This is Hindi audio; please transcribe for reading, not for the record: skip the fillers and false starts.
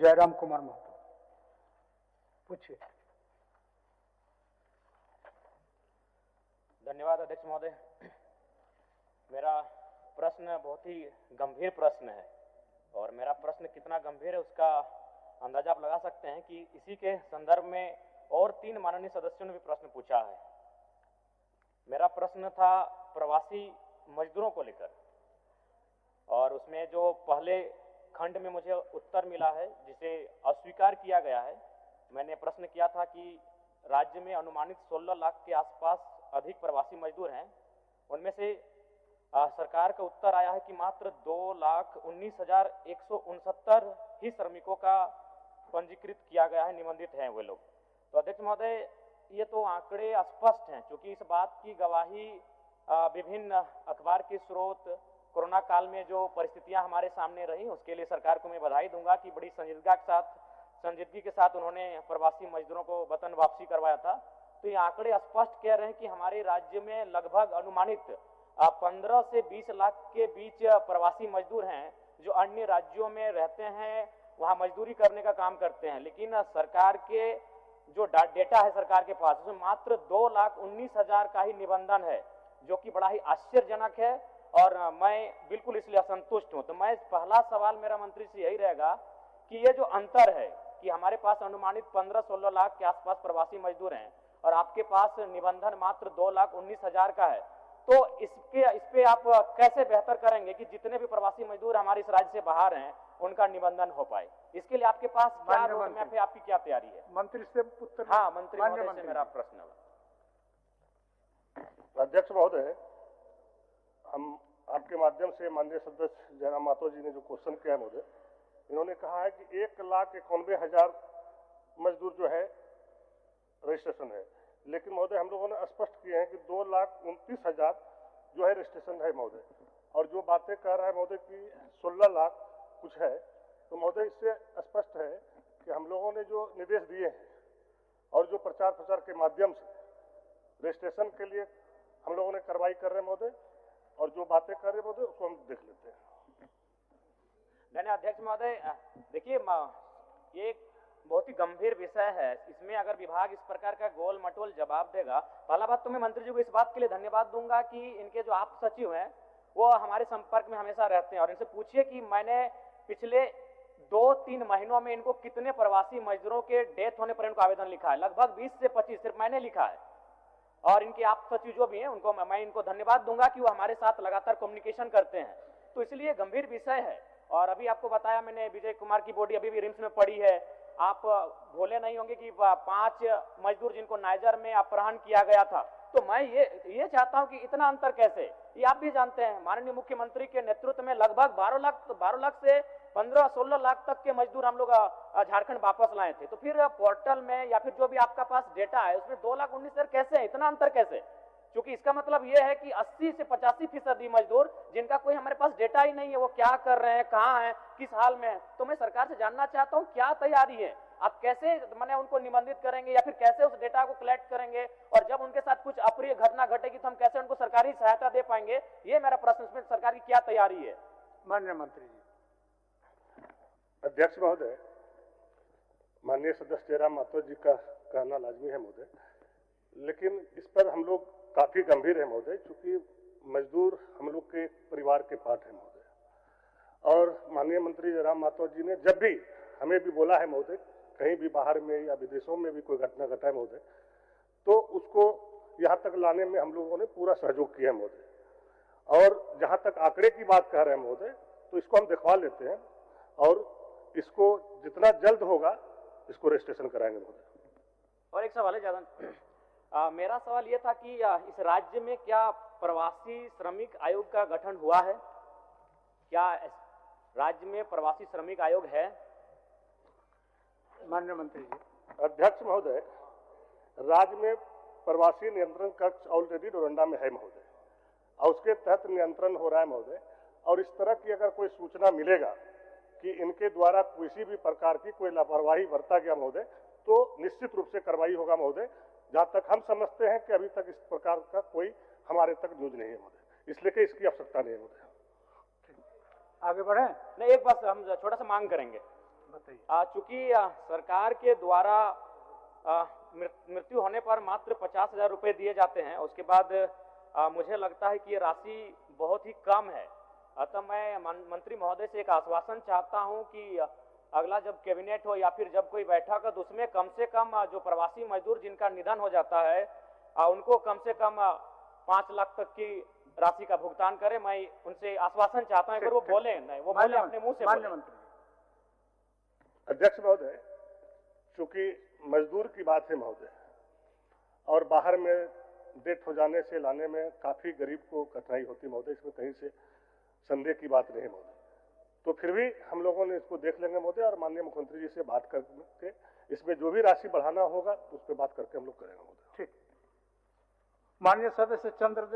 जयराम कुमार महतो। पूछिए। धन्यवाद अध्यक्ष महोदय। मेरा प्रश्न बहुत ही गंभीर प्रश्न है और मेरा प्रश्न कितना गंभीर है उसका अंदाजा आप लगा सकते हैं कि इसी के संदर्भ में और 3 माननीय सदस्यों ने भी प्रश्न पूछा है। मेरा प्रश्न था प्रवासी मजदूरों को लेकर और उसमें जो पहले खंड में मुझे उत्तर मिला है जिसे अस्वीकार किया गया है। मैंने प्रश्न किया था कि राज्य में अनुमानित 16 लाख के आसपास अधिक प्रवासी मजदूर हैं, उनमें से सरकार का उत्तर आया है कि मात्र 2,19,169 ही श्रमिकों का पंजीकृत किया गया है, निबंधित हैं वे लोग। तो अध्यक्ष महोदय, ये तो आंकड़े स्पष्ट हैं, क्योंकि इस बात की गवाही विभिन्न अखबार के स्रोत, कोरोना काल में जो परिस्थितियां हमारे सामने रही उसके लिए सरकार को मैं बधाई दूंगा कि बड़ी संजीदगी के साथ उन्होंने प्रवासी मजदूरों को वतन वापसी करवाया था। तो ये आंकड़े स्पष्ट कह रहे हैं कि हमारे राज्य में लगभग अनुमानित 15 से 20 लाख के बीच प्रवासी मजदूर हैं जो अन्य राज्यों में रहते हैं, वहां मजदूरी करने का काम करते हैं। लेकिन सरकार के जो डेटा है सरकार के पास, उसमें मात्र 2,19,000 का ही निबंधन है, जो कि बड़ा ही आश्चर्यजनक है और मैं बिल्कुल इसलिए असंतुष्ट हूं। तो मैं पहला सवाल मेरा मंत्री से यही रहेगा कि ये जो अंतर है कि हमारे पास अनुमानित 15-16 लाख के आसपास प्रवासी मजदूर हैं और आपके पास निबंधन मात्र 2,19,000 का है, तो इस पे आप कैसे बेहतर करेंगे कि जितने भी प्रवासी मजदूर हमारे इस राज्य से बाहर हैं उनका निबंधन हो पाए? इसके लिए आपके पास क्या रोड मैप है, आपकी क्या तैयारी है? मंत्री से उत्तर। हाँ, मंत्री महोदय से मेरा प्रश्न है। अध्यक्ष महोदय, हम आपके माध्यम से माननीय सदस्य जयराम महतो जी ने जो क्वेश्चन किया महोदय, इन्होंने कहा है कि 1,91,000 मजदूर जो है रजिस्ट्रेशन है, लेकिन महोदय हम लोगों ने स्पष्ट किए हैं कि 2,29,000 जो है रजिस्ट्रेशन है महोदय। और जो बातें कह रहा है महोदय कि 16 लाख कुछ है, तो महोदय इससे स्पष्ट है कि हम लोगों ने जो निर्देश दिए हैं और जो प्रचार प्रसार के माध्यम से रजिस्ट्रेशन के लिए हम लोगों ने कार्रवाई कर रहे हैं महोदय, और जो बातें कर रहे हैं महोदय उसको हम देख लेते हैं। धन्यवाद अध्यक्ष महोदय। देखिए, ये बहुत ही गंभीर विषय है, इसमें अगर विभाग इस प्रकार का गोल मटोल जवाब देगा, पहला बात तो मैं मंत्री जी को इस बात के लिए धन्यवाद दूंगा कि इनके जो आप सचिव हैं वो हमारे संपर्क में हमेशा रहते हैं और इनसे पूछिए कि मैंने पिछले 2-3 महीनों में इनको कितने प्रवासी मजदूरों के डेथ होने पर इनको आवेदन लिखा है। लगभग 20 से 25 सिर्फ मैंने लिखा है और इनके आप सचिव जो भी हैं उनको मैं इनको धन्यवाद दूंगा कि वो हमारे साथ लगातार कम्युनिकेशन करते हैं। तो इसलिए गंभीर विषय है। और अभी आपको बताया मैंने, विजय कुमार की बॉडी अभी भी रिम्स में पड़ी है। आप भूले नहीं होंगे कि 5 मजदूर जिनको नाइजर में अपहरण किया गया था। तो मैं ये चाहता हूं कि इतना अंतर कैसे, ये आप भी जानते हैं। माननीय मुख्यमंत्री के नेतृत्व में लगभग 12 लाख से 15-16 लाख तक के मजदूर हम लोग झारखंड वापस लाए थे। तो फिर पोर्टल में या फिर जो भी आपका पास डेटा है उसमें 2,19,000 कैसे है, इतना अंतर कैसे? क्योंकि इसका मतलब यह है कि 80 से 85% मजदूर जिनका कोई हमारे पास डेटा ही नहीं है, वो क्या कर रहे हैं, कहाँ हैं, किस हाल में है। तो मैं सरकार से जानना चाहता हूँ क्या तैयारी है, आप कैसे मैंने उनको निबंधित करेंगे या फिर कैसे उस डेटा को कलेक्ट करेंगे, और जब उनके साथ कुछ अप्रिय घटना घटेगी तो हम कैसे उनको सरकारी सहायता दे पाएंगे? ये मेरा प्रश्न। इसमें सरकार की क्या तैयारी है? माननीय मंत्री जी। अध्यक्ष महोदय, माननीय सदस्य जयराम महतो जी का कहना लाजमी है महोदय, लेकिन इस पर हम लोग काफी गंभीर है महोदय, क्योंकि मजदूर हम लोग के परिवार के पार्ट है महोदय। और माननीय मंत्री जयराम महतो जी ने जब भी हमें भी बोला है महोदय, कहीं भी बाहर में या विदेशों में भी कोई घटना घटा है महोदय, तो उसको यहाँ तक लाने में हम लोगों ने पूरा सहयोग किया है महोदय। और जहाँ तक आंकड़े की बात कह रहे हैं महोदय, तो इसको हम दिखवा लेते हैं और इसको जितना जल्द होगा इसको रजिस्ट्रेशन कराएंगे महोदय। और एक सवाल है ज्यादा, मेरा सवाल यह था कि इस राज्य में क्या प्रवासी श्रमिक आयोग का गठन हुआ है? क्या राज्य में प्रवासी श्रमिक आयोग है? माननीय मंत्री जी। अध्यक्ष महोदय, राज्य में प्रवासी नियंत्रण कक्ष ऑलरेडी डोरंडा में है महोदय, और उसके तहत नियंत्रण हो रहा है महोदय। और इस तरह की अगर कोई सूचना मिलेगा कि इनके द्वारा किसी भी प्रकार की कोई लापरवाही बरता गया महोदय, तो निश्चित रूप से कार्रवाई होगा महोदय। जहां तक हम समझते हैं कि अभी तक इस प्रकार का कोई हमारे तक न्यूज नहीं है महोदय, इसलिए कि इसकी आवश्यकता नहीं है महोदय। आगे बढ़े? नहीं, एक बात हम छोटा सा मांग करेंगे। बताइए। चूंकि सरकार के द्वारा मृत्यु होने पर मात्र 50,000 रुपए दिए जाते हैं, उसके बाद मुझे लगता है कि ये राशि बहुत ही कम है। अतः मैं मंत्री महोदय से एक आश्वासन चाहता हूं कि अगला जब कैबिनेट हो या फिर जब कोई बैठक हो तो उसमें कम से कम जो प्रवासी मजदूर जिनका निधन हो जाता है उनको कम से कम 5 लाख तक की राशि का भुगतान करें। मैं उनसे आश्वासन चाहता हूं, अगर वो बोले नहीं, वो बोले अपने मुंह से माननीय बोले। मंत्री जी। अध्यक्ष महोदय, चूंकि मजदूर की बात है महोदय, और बाहर में डेथ हो जाने से लाने में काफी गरीब को कठिनाई होती है महोदय, इसमें कहीं से संदेह की बात नहीं है महोदय। तो फिर भी हम लोगों ने इसको देख लेंगे महोदय, और माननीय मुख्यमंत्री जी से बात करके इसमें जो भी राशि बढ़ाना होगा उस पर बात करके हम लोग करेंगे महोदय। ठीक। माननीय सदस्य चंद्रदेव